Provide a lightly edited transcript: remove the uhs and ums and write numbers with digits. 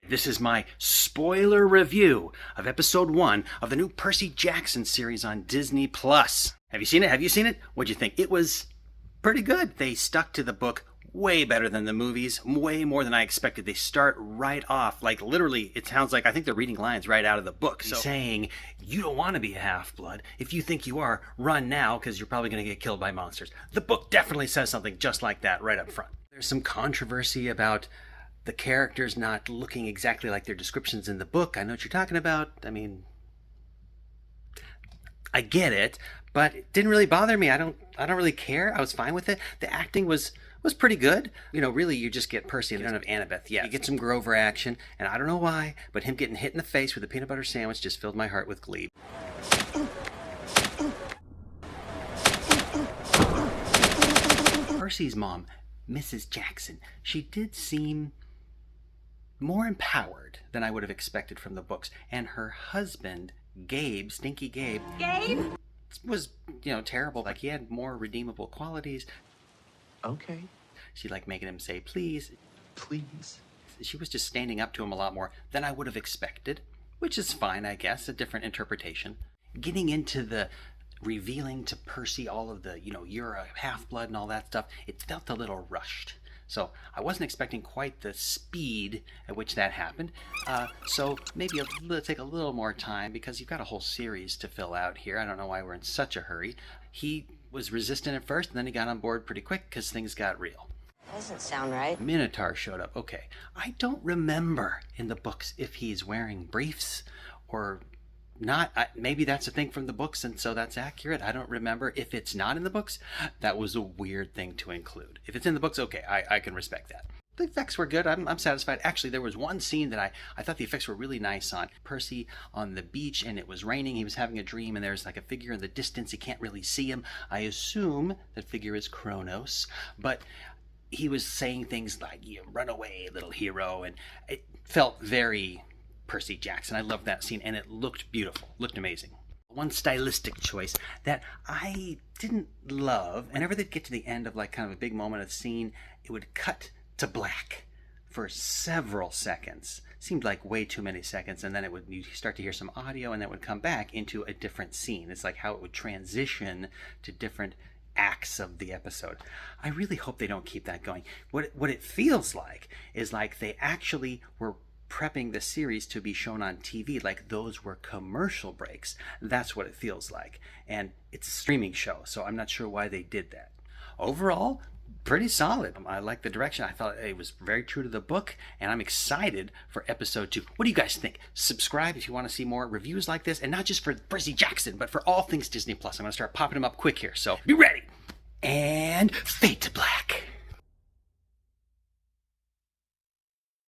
This is my spoiler review of episode 1 of the new Percy Jackson series on Disney+. Have you seen it? What'd you think? It was pretty good. They stuck to the book way better than the movies, way more than I expected. They start right off, like literally, it sounds like I think they're reading lines right out of the book. So saying, you don't want to be a half-blood. If you think you are, run now because you're probably going to get killed by monsters. The book definitely says something just like that right up front. There's some controversy about the characters not looking exactly like their descriptions in the book. I know what you're talking about. I mean, I get it, but it didn't really bother me. I don't really care. I was fine with it. The acting was pretty good. You know, really, you just get Percy and you don't have Annabeth yet. You get some Grover action, and I don't know why, but him getting hit in the face with a peanut butter sandwich just filled my heart with glee. Percy's mom, Mrs. Jackson, she did seem more empowered than I would have expected from the books. And her husband, Gabe, Stinky Gabe, was, terrible. Like, he had more redeemable qualities. Okay. She liked making him say, please. Please. She was just standing up to him a lot more than I would have expected, which is fine, I guess, a different interpretation. Getting into the revealing to Percy all of the, you're a half-blood and all that stuff, it felt a little rushed. So I wasn't expecting quite the speed at which that happened. So maybe it'll take a little more time because you've got a whole series to fill out here. I don't know why we're in such a hurry. He was resistant at first, and then he got on board pretty quick because things got real. Doesn't sound right. Minotaur showed up. Okay. I don't remember in the books if he's wearing briefs or not. Maybe that's a thing from the books, and so that's accurate. I don't remember. If it's not in the books, that was a weird thing to include. If it's in the books, okay, I can respect that. The effects were good. I'm satisfied. Actually, there was one scene that I thought the effects were really nice on. Percy on the beach, and it was raining. He was having a dream, and there's like a figure in the distance. He can't really see him. I assume that figure is Kronos, but he was saying things like, run away, little hero, and it felt very Percy Jackson. I loved that scene, and it looked beautiful, looked amazing. One stylistic choice that I didn't love, whenever they'd get to the end of like kind of a big moment of the scene, it would cut to black for several seconds. Seemed like way too many seconds, and then you'd start to hear some audio, and that would come back into a different scene. It's like how it would transition to different acts of the episode. I really hope they don't keep that going. What it feels like is like they actually were prepping the series to be shown on TV, like those were commercial breaks. That's what it feels like. And it's a streaming show, so I'm not sure why they did that. Overall, pretty solid. I like the direction. I thought it was very true to the book, and I'm excited for episode 2. What do you guys think? Subscribe if you want to see more reviews like this, and not just for Percy Jackson, but for all things Disney+. I'm going to start popping them up quick here, so be ready. And fade to black.